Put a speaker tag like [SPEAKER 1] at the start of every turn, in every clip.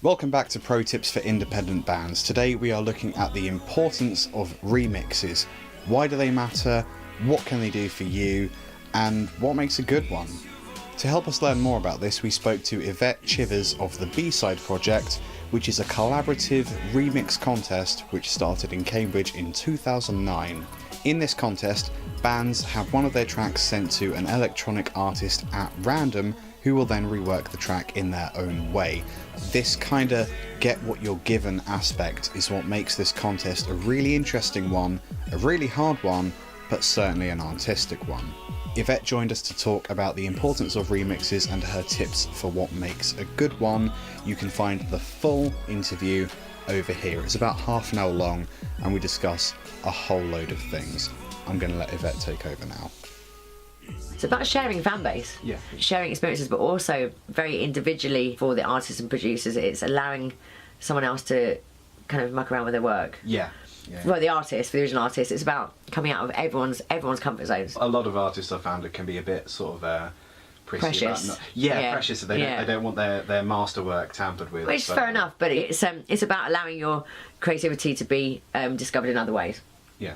[SPEAKER 1] Welcome back to Pro Tips for Independent Bands. Today we are looking at the importance of remixes. Why do they matter? What can they do for you? And what makes a good one? To help us learn more about this, we spoke to Yvette Chivers of the B-Side Project, which is a collaborative remix contest which started in Cambridge in 2009. In this contest, bands have one of their tracks sent to an electronic artist at random who will then rework the track in their own way. This kind of get what you're given aspect is what makes this contest a really interesting one, a really hard one, but certainly an artistic one. Yvette joined us to talk about the importance of remixes and her tips for what makes a good one. You can find the full interview over here. It's about half an hour long and we discuss a whole load of things. I'm going to let Yvette take over now.
[SPEAKER 2] It's about sharing fan base, sharing experiences, but also very individually for the artists and producers. It's allowing someone else to kind of muck around with their work. Well, the artist, the original artist, it's about coming out of everyone's comfort zones.
[SPEAKER 3] A lot of artists I've found it can be a bit sort of
[SPEAKER 2] precious.
[SPEAKER 3] Precious. They don't want their masterwork tampered with.
[SPEAKER 2] Which is fair enough, but it's about allowing your creativity to be discovered in other ways.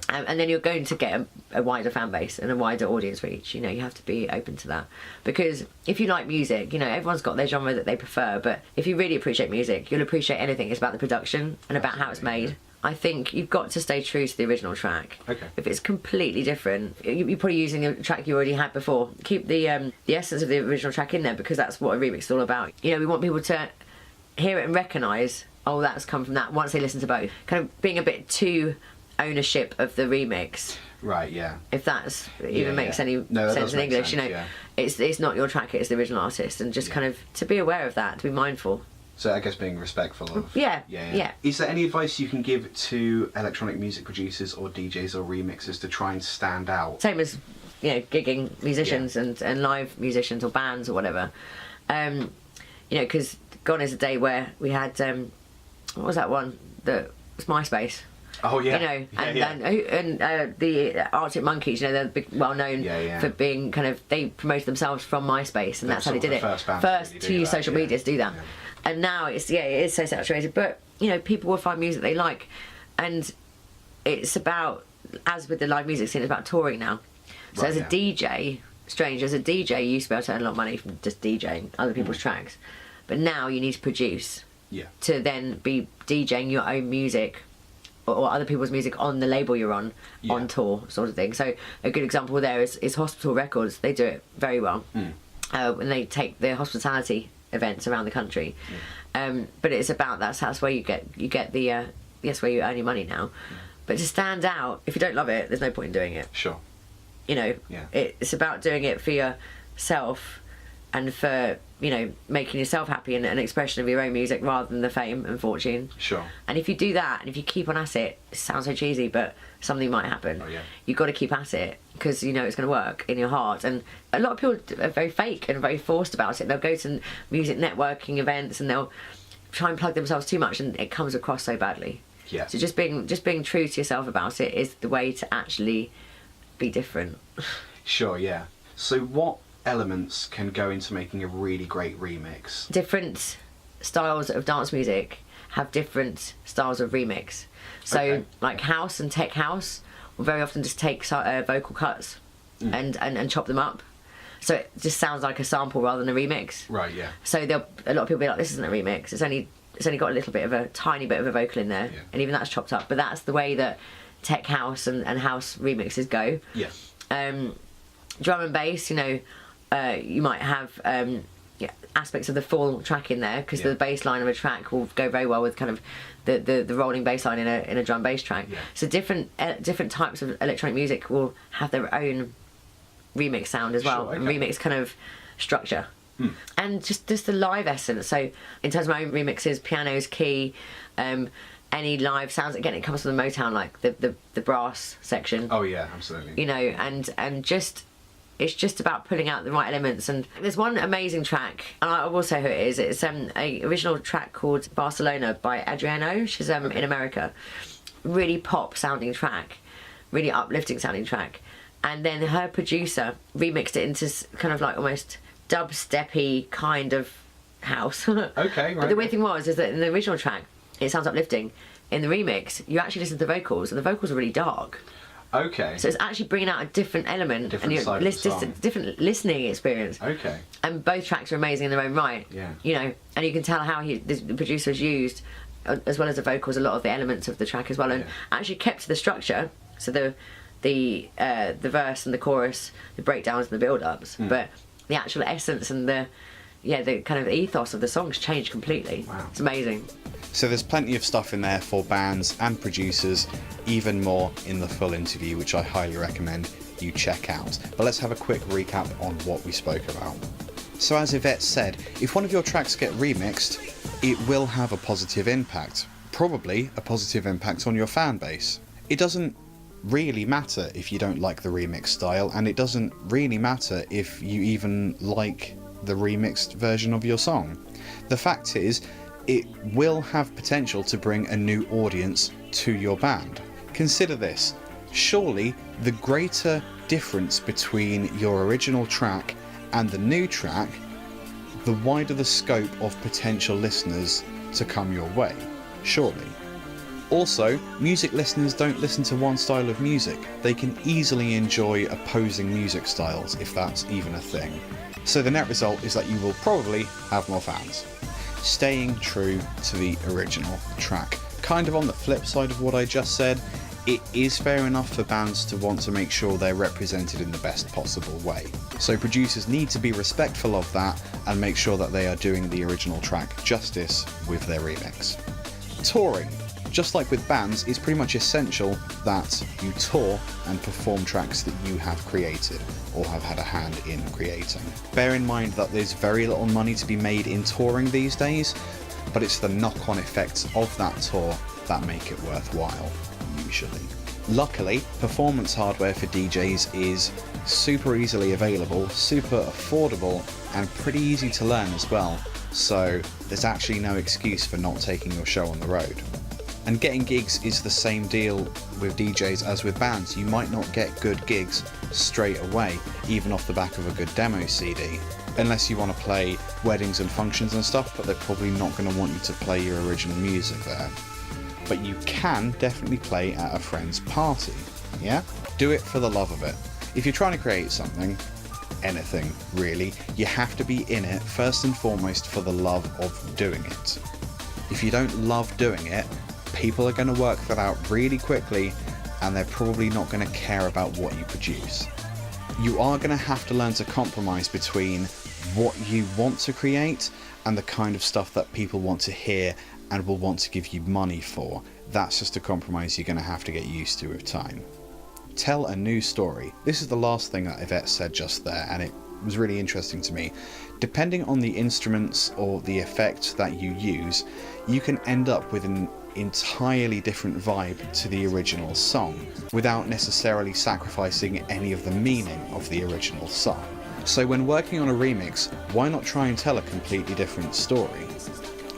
[SPEAKER 2] And then you're going to get a wider fan base and a wider audience reach. You know, you have to be open to that. Because if you like music, you know, everyone's got their genre that they prefer, but if you really appreciate music, you'll appreciate anything. It's about the production and about how it's made. I think you've got to stay true to the original track. If it's completely different, you're probably using a track you already had before. Keep the essence of the original track in there, because that's what a remix is all about. You know, we want people to hear it and recognise, oh, that's come from that, once they listen to both. Kind of being a bit too ownership of the remix. If that's even makes any sense in English, you know. It's not your track, it's the original artist, and just kind of to be aware of that, to be mindful.
[SPEAKER 3] So I guess being respectful of...
[SPEAKER 2] Yeah.
[SPEAKER 3] Is there any advice you can give to electronic music producers or DJs or remixers to try and stand out?
[SPEAKER 2] Same as, you know, gigging musicians and live musicians or bands or whatever. You know, because gone is a day where we had, what was that one? That was MySpace.
[SPEAKER 3] Oh yeah.
[SPEAKER 2] You know, and the Arctic Monkeys, you know, they're big, well known for being kind of, they promoted themselves from MySpace, and that's how they did it. First to use social media to do that. And now it is so saturated, but you know, people will find music they like, and it's about, as with the live music scene, it's about touring now. So as a DJ, as a DJ, you used to be able to earn a lot of money from just DJing other people's tracks, but now you need to produce to then be DJing your own music or other people's music on the label you're on tour, sort of thing. So a good example there is Hospital Records. They do it very well when they take the hospitality events around the country, but it's about that's where you get the where you earn your money now. But to stand out, if you don't love it, there's no point in doing it. You know, it's about doing it for yourself and for, you know, making yourself happy and an expression of your own music rather than the fame and fortune. And if you do that, and if you keep on at it, it sounds so cheesy, but something might happen. You've got to keep at it, because you know it's going to work in your heart. And a lot of people are very fake and very forced about it. They'll go to music networking events and they'll try and plug themselves too much, and it comes across so badly. So just being true to yourself about it is the way to actually be different.
[SPEAKER 3] So what elements can go into making a really great remix?
[SPEAKER 2] Different styles of dance music have different styles of remix. So like house and tech house will very often just take vocal cuts and chop them up, so it just sounds like a sample rather than a remix. So a lot of people will be like, this isn't a remix, it's only got a little bit of a tiny bit of a vocal in there, and even that's chopped up. But that's the way that tech house and house remixes go. Drum and bass, you know, you might have aspects of the full track in there, because the bass line of a track will go very well with kind of the rolling bass line in a drum bass track. So different types of electronic music will have their own remix sound as well, and remix kind of structure. And just the live essence. So in terms of my own remixes, piano's key, any live sounds, again, it comes from the Motown, like the brass section.
[SPEAKER 3] Absolutely.
[SPEAKER 2] You know, and just it's just about pulling out the right elements. And there's one amazing track, and I will say who it is. It's a original track called Barcelona by Adriano. She's in America. Really pop sounding track, really uplifting sounding track. And then her producer remixed it into kind of like almost dubsteppy kind of house.
[SPEAKER 3] Okay, right.
[SPEAKER 2] But the weird thing is that in the original track, it sounds uplifting. In the remix, you actually listen to the vocals, and the vocals are really dark.
[SPEAKER 3] Okay.
[SPEAKER 2] So it's actually bringing out a different element,
[SPEAKER 3] different side of the song.
[SPEAKER 2] Different listening experience.
[SPEAKER 3] Okay.
[SPEAKER 2] And both tracks are amazing in their own right.
[SPEAKER 3] Yeah.
[SPEAKER 2] You know, and you can tell how the producer's used, as well as the vocals, a lot of the elements of the track as well, and actually kept to the structure. So the verse and the chorus, the breakdowns and the build-ups, but the actual essence and the kind of ethos of the songs changed completely.
[SPEAKER 3] Wow.
[SPEAKER 2] It's amazing.
[SPEAKER 1] So there's plenty of stuff in there for bands and producers, even more in the full interview, which I highly recommend you check out. But let's have a quick recap on what we spoke about. So as Yvette said, if one of your tracks get remixed, it will have a positive impact. Probably a positive impact on your fan base. It doesn't really matter if you don't like the remix style, and it doesn't really matter if you even like the remixed version of your song. The fact is, it will have potential to bring a new audience to your band. Consider this. Surely the greater difference between your original track and the new track, the wider the scope of potential listeners to come your way. Surely. Also, music listeners don't listen to one style of music. They can easily enjoy opposing music styles, if that's even a thing. So the net result is that you will probably have more fans. Staying true to the original track. Kind of on the flip side of what I just said, it is fair enough for bands to want to make sure they're represented in the best possible way. So producers need to be respectful of that and make sure that they are doing the original track justice with their remix. Touring. Just like with bands, it's pretty much essential that you tour and perform tracks that you have created or have had a hand in creating. Bear in mind that there's very little money to be made in touring these days, but it's the knock-on effects of that tour that make it worthwhile, usually. Luckily, performance hardware for DJs is super easily available, super affordable, and pretty easy to learn as well, so there's actually no excuse for not taking your show on the road. And getting gigs is the same deal with DJs as with bands. You might not get good gigs straight away, even off the back of a good demo CD, unless you want to play weddings and functions and stuff, but they're probably not going to want you to play your original music there. But you can definitely play at a friend's party, yeah? Do it for the love of it. If you're trying to create something, anything really, you have to be in it first and foremost for the love of doing it. If you don't love doing it, people are going to work that out really quickly, and they're probably not going to care about what you produce. You are going to have to learn to compromise between what you want to create and the kind of stuff that people want to hear and will want to give you money for. That's just a compromise you're going to have to get used to with time. Tell a new story. This is the last thing that Yvette said just there, and it was really interesting to me. Depending on the instruments or the effects that you use, you can end up with an entirely different vibe to the original song without necessarily sacrificing any of the meaning of the original song. So when working on a remix, why not try and tell a completely different story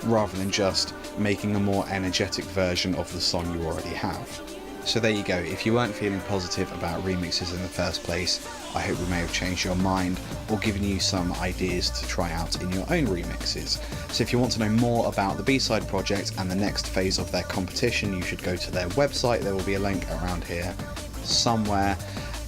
[SPEAKER 1] rather than just making a more energetic version of the song you already have? So there you go. If you weren't feeling positive about remixes in the first place, I hope we may have changed your mind or given you some ideas to try out in your own remixes. So if you want to know more about the B-Side project and the next phase of their competition, you should go to their website. There will be a link around here somewhere.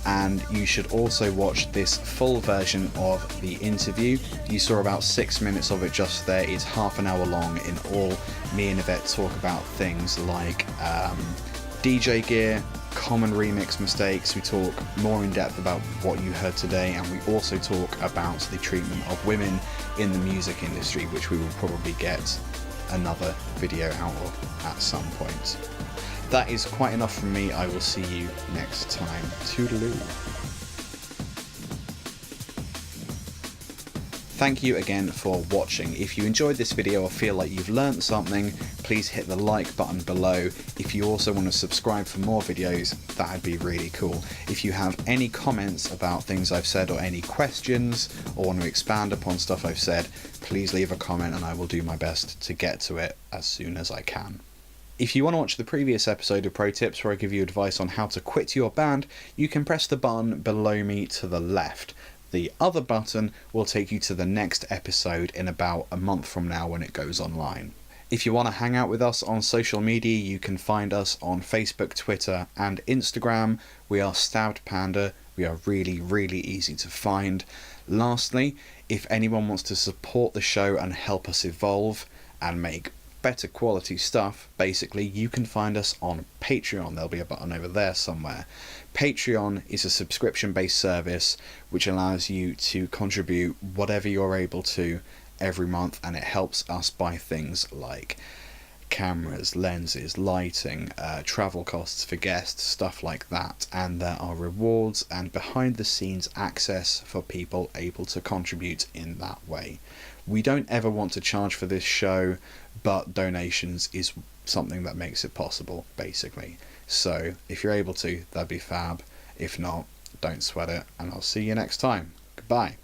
[SPEAKER 1] And you should also watch this full version of the interview. You saw about 6 minutes of it just there. It's half an hour long. In all, me and Yvette talk about things like DJ gear, common remix mistakes. We talk more in depth about what you heard today, and we also talk about the treatment of women in the music industry, which we will probably get another video out of at some point. That is quite enough from me. I will see you next time. Toodaloo. Thank you again for watching. If you enjoyed this video or feel like you've learnt something, please hit the like button below. If you also want to subscribe for more videos, that'd be really cool. If you have any comments about things I've said or any questions or want to expand upon stuff I've said, please leave a comment and I will do my best to get to it as soon as I can. If you want to watch the previous episode of Pro Tips where I give you advice on how to quit your band, you can press the button below me to the left. The other button will take you to the next episode in about a month from now when it goes online. If you want to hang out with us on social media, you can find us on Facebook, Twitter and Instagram. We are Stabbed Panda. We are really, really easy to find. Lastly, if anyone wants to support the show and help us evolve and make better quality stuff, basically, you can find us on Patreon. There'll be a button over there somewhere. Patreon is a subscription-based service which allows you to contribute whatever you're able to every month, and it helps us buy things like cameras, lenses, lighting, travel costs for guests, stuff like that. And there are rewards and behind the scenes access for people able to contribute in that way. We don't ever want to charge for this show, but donations is something that makes it possible, basically. So if you're able to, that'd be fab. If not, don't sweat it, and I'll see you next time. Goodbye.